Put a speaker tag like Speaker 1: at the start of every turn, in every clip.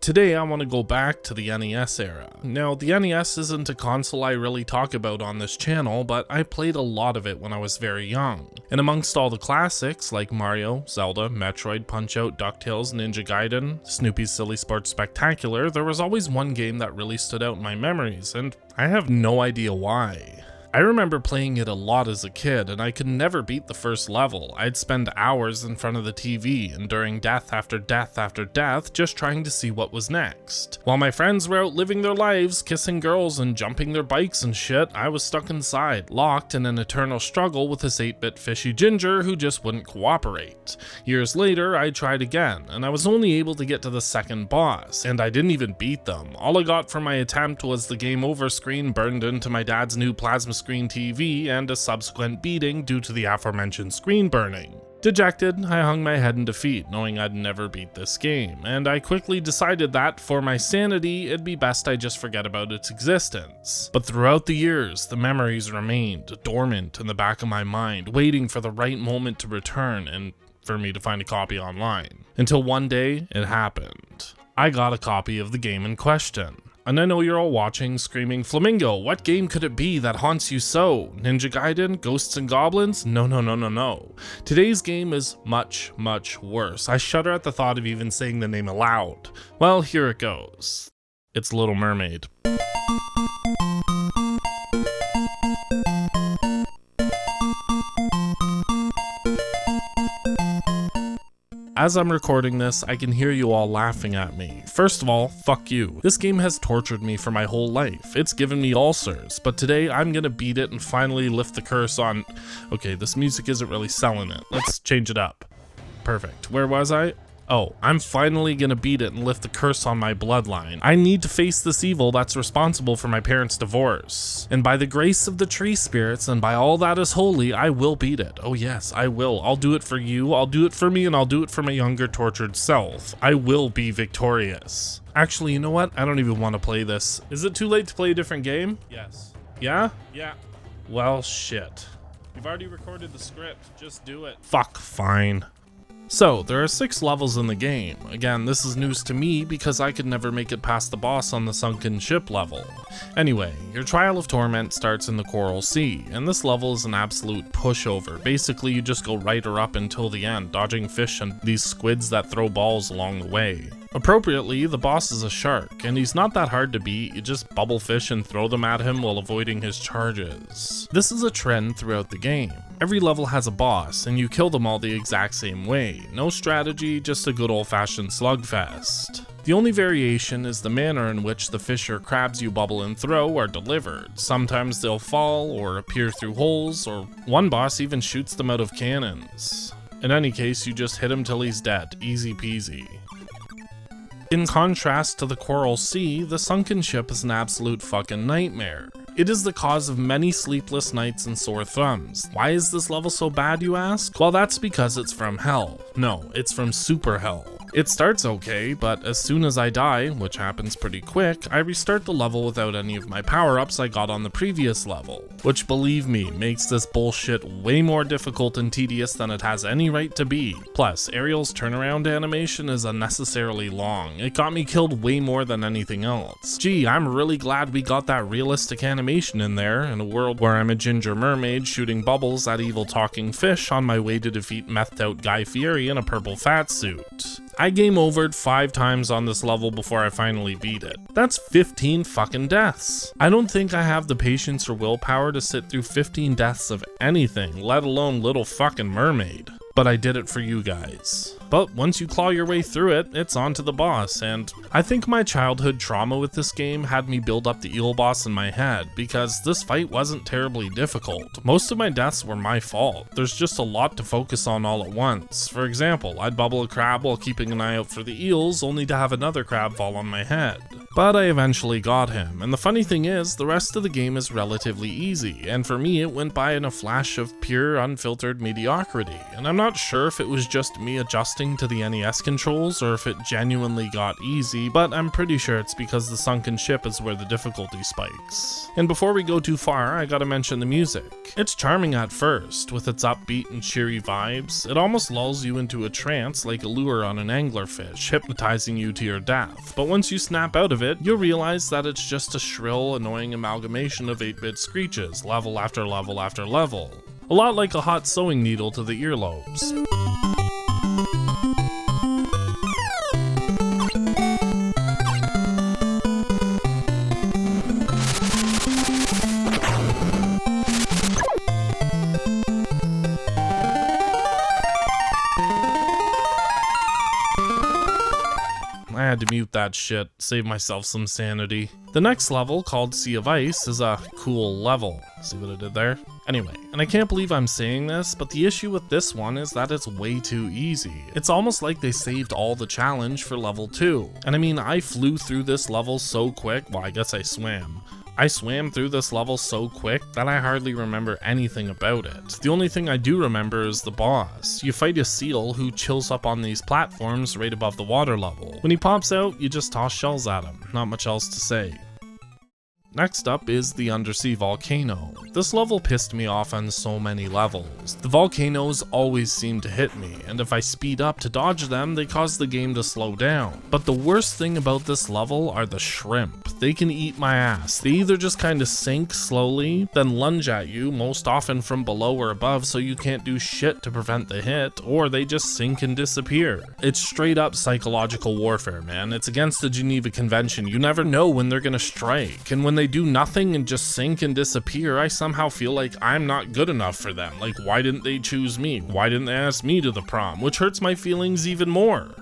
Speaker 1: Today I want to go back to the NES era. Now, the NES isn't a console I really talk about on this channel, but I played a lot of it when I was very young. And amongst all the classics like Mario, Zelda, Metroid, Punch-Out, DuckTales, Ninja Gaiden, Snoopy's Silly Sports Spectacular, there was always one game that really stood out in my memories, and I have no idea why. I remember playing it a lot as a kid, and I could never beat the first level. I'd spend hours in front of the TV, enduring death after death after death, just trying to see what was next. While my friends were out living their lives, kissing girls and jumping their bikes and shit, I was stuck inside, locked in an eternal struggle with this 8-bit fishy ginger who just wouldn't cooperate. Years later, I tried again, and I was only able to get to the second boss, and I didn't even beat them. All I got from my attempt was the game over screen burned into my dad's new plasma screen TV and a subsequent beating due to the aforementioned screen burning. Dejected, I hung my head in defeat, knowing I'd never beat this game, and I quickly decided that, for my sanity, it'd be best I just forget about its existence. But throughout the years, the memories remained dormant in the back of my mind, waiting for the right moment to return and for me to find a copy online. Until one day, it happened. I got a copy of the game in question. And I know you're all watching, screaming, Flamingo, what game could it be that haunts you so? Ninja Gaiden? Ghosts and Goblins? No. Today's game is much, much worse. I shudder at the thought of even saying the name aloud. Well, here it goes. It's Little Mermaid. As I'm recording this, I can hear you all laughing at me. First of all, fuck you. This game has tortured me for my whole life. It's given me ulcers, but today I'm gonna beat it and finally lift the curse on... Okay, this music isn't really selling it. Let's change it up. Perfect. Where was I? Oh, I'm finally gonna beat it and lift the curse on my bloodline. I need to face this evil that's responsible for my parents' divorce. And by the grace of the tree spirits and by all that is holy, I will beat it. Oh yes, I will. I'll do it for you, I'll do it for me, and I'll do it for my younger tortured self. I will be victorious. Actually, you know what? I don't even want to play this. Is it too late to play a different game? Yes. Yeah? Yeah. Well, shit. You've already recorded the script. Just do it. Fuck, fine. So, there are 6 levels in the game. Again, this is news to me because I could never make it past the boss on the sunken ship level. Anyway, your trial of torment starts in the Coral Sea, and this level is an absolute pushover. Basically, you just go right or up until the end, dodging fish and these squids that throw balls along the way. Appropriately, the boss is a shark, and he's not that hard to beat. You just bubble fish and throw them at him while avoiding his charges. This is a trend throughout the game. Every level has a boss, and you kill them all the exact same way. No strategy, just a good old-fashioned slugfest. The only variation is the manner in which the fish or crabs you bubble and throw are delivered. Sometimes they'll fall or appear through holes, or one boss even shoots them out of cannons. In any case, you just hit him till he's dead, easy peasy. In contrast to the Coral Sea, the sunken ship is an absolute fucking nightmare. It is the cause of many sleepless nights and sore thumbs. Why is this level so bad, you ask? Well, that's because it's from hell. No, it's from super hell. It starts okay, but as soon as I die, which happens pretty quick, I restart the level without any of my power-ups I got on the previous level. Which, believe me, makes this bullshit way more difficult and tedious than it has any right to be. Plus, Ariel's turnaround animation is unnecessarily long. It got me killed way more than anything else. Gee, I'm really glad we got that realistic animation in there, in a world where I'm a ginger mermaid shooting bubbles at evil talking fish on my way to defeat methed out Guy Fieri in a purple fat suit. I game overed 5 times on this level before I finally beat it. That's 15 fucking deaths. I don't think I have the patience or willpower to sit through 15 deaths of anything, let alone Little fucking Mermaid. But I did it for you guys. But once you claw your way through it, it's on to the boss, and I think my childhood trauma with this game had me build up the eel boss in my head, because this fight wasn't terribly difficult. Most of my deaths were my fault. There's just a lot to focus on all at once. For example, I'd bubble a crab while keeping an eye out for the eels, only to have another crab fall on my head. But I eventually got him, and the funny thing is, the rest of the game is relatively easy, and for me it went by in a flash of pure unfiltered mediocrity, and I'm not sure if it was just me adjusting to the NES controls or if it genuinely got easy, but I'm pretty sure it's because the sunken ship is where the difficulty spikes. And before we go too far, I gotta mention the music. It's charming at first, with its upbeat and cheery vibes. It almost lulls you into a trance like a lure on an anglerfish, hypnotizing you to your death, but once you snap out of it, you'll realize that it's just a shrill, annoying amalgamation of 8-bit screeches, level after level after level. A lot like a hot sewing needle to the earlobes. I had to mute that shit, save myself some sanity. The next level, called Sea of Ice, is a cool level. See what I did there? Anyway, and I can't believe I'm saying this, but the issue with this one is that it's way too easy. It's almost like they saved all the challenge for level 2. And I mean, I flew through this level so quick, well, I guess I swam. I swam through this level so quick that I hardly remember anything about it. The only thing I do remember is the boss. You fight a seal who chills up on these platforms right above the water level. When he pops out, you just toss shells at him. Not much else to say. Next up is the undersea volcano. This level pissed me off on so many levels. The volcanoes always seem to hit me, and if I speed up to dodge them, they cause the game to slow down. But the worst thing about this level are the shrimp. They can eat my ass. They either just kind of sink slowly, then lunge at you, most often from below or above so you can't do shit to prevent the hit, or they just sink and disappear. It's straight up psychological warfare, man. It's against the Geneva Convention. You never know when they're gonna strike, and when they do nothing and just sink and disappear, I somehow feel like I'm not good enough for them. Like, why didn't they choose me? Why didn't they ask me to the prom? Which hurts my feelings even more.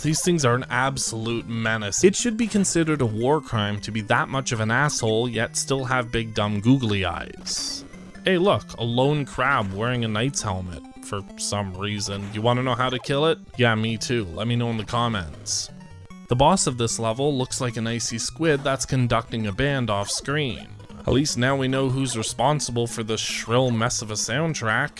Speaker 1: These things are an absolute menace. It should be considered a war crime to be that much of an asshole yet still have big dumb googly eyes. Hey look, a lone crab wearing a knight's helmet for some reason. You want to know how to kill it? Yeah, me too. Let me know in the comments. The boss of this level looks like an icy squid that's conducting a band off screen. At least now we know who's responsible for this shrill mess of a soundtrack.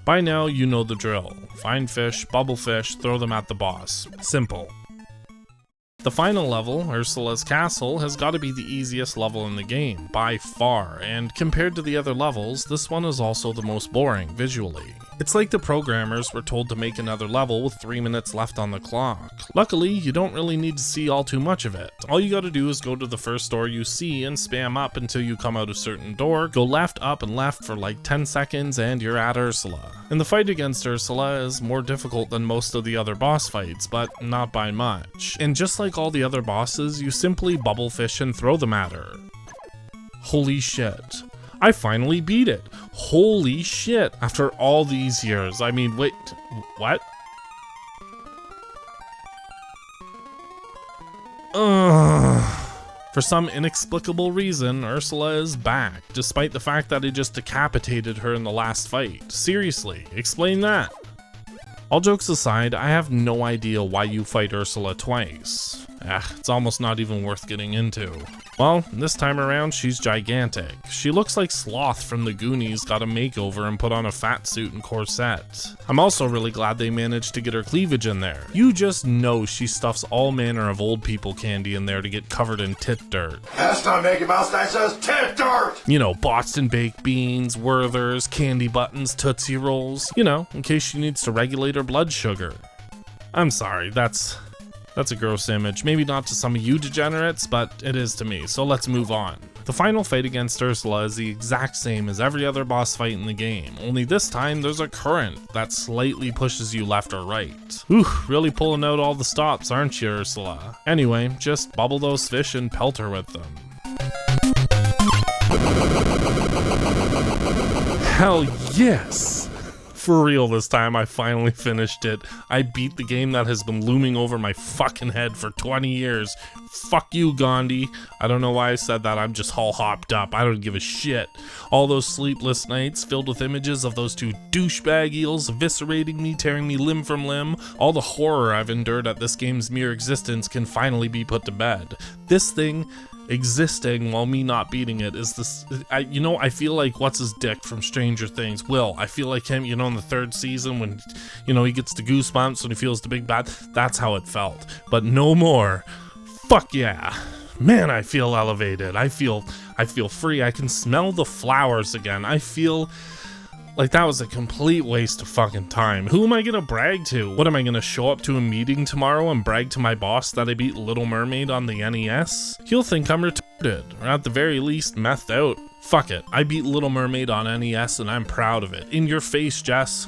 Speaker 1: By now, you know the drill. Find fish, bubble fish, throw them at the boss. Simple. The final level, Ursula's castle, has got to be the easiest level in the game, by far, and compared to the other levels, this one is also the most boring visually. It's like the programmers were told to make another level with 3 minutes left on the clock. Luckily, you don't really need to see all too much of it. All you gotta do is go to the first door you see and spam up until you come out a certain door, go left, up, and left for like 10 seconds and you're at Ursula. And the fight against Ursula is more difficult than most of the other boss fights, but not by much. And just like all the other bosses, you simply bubble fish and throw them at her. Holy shit. I finally beat it. Holy shit. After all these years. I mean, wait, what? Ugh. For some inexplicable reason, Ursula is back, despite the fact that I just decapitated her in the last fight. Seriously, explain that. All jokes aside, I have no idea why you fight Ursula twice. It's almost not even worth getting into. Well, this time around, she's gigantic. She looks like Sloth from the Goonies got a makeover and put on a fat suit and corset. I'm also really glad they managed to get her cleavage in there. You just know she stuffs all manner of old people candy in there to get covered in tit dirt.
Speaker 2: That's not Mickey Mouse, that says tit dirt!
Speaker 1: You know, Boston baked beans, Werthers, candy buttons, Tootsie Rolls. You know, in case she needs to regulate her blood sugar. I'm sorry, that's a gross image. Maybe not to some of you degenerates, but it is to me, so let's move on. The final fight against Ursula is the exact same as every other boss fight in the game, only this time there's a current that slightly pushes you left or right. Whew, really pulling out all the stops, aren't you, Ursula? Anyway, just bubble those fish and pelt her with them. Hell yes! For real this time, I finally finished it. I beat the game that has been looming over my fucking head for 20 years. Fuck you, Gandhi. I don't know why I said that, I'm just all hopped up. I don't give a shit. All those sleepless nights filled with images of those two douchebag eels eviscerating me, tearing me limb from limb. All the horror I've endured at this game's mere existence can finally be put to bed. This thing existing while me not beating it is this, I feel like what's his dick from Stranger Things, Will. I feel like him, in the 3rd season when, he gets the goosebumps when he feels the big bad. That's how it felt, but no more. Fuck yeah. Man, I feel elevated. I feel free. I can smell the flowers again. I feel like that was a complete waste of fucking time. Who am I gonna brag to? What am I gonna show up to a meeting tomorrow and brag to my boss that I beat Little Mermaid on the NES? He'll think I'm retarded, or at the very least methed out. Fuck it, I beat Little Mermaid on NES and I'm proud of it. In your face, Jess.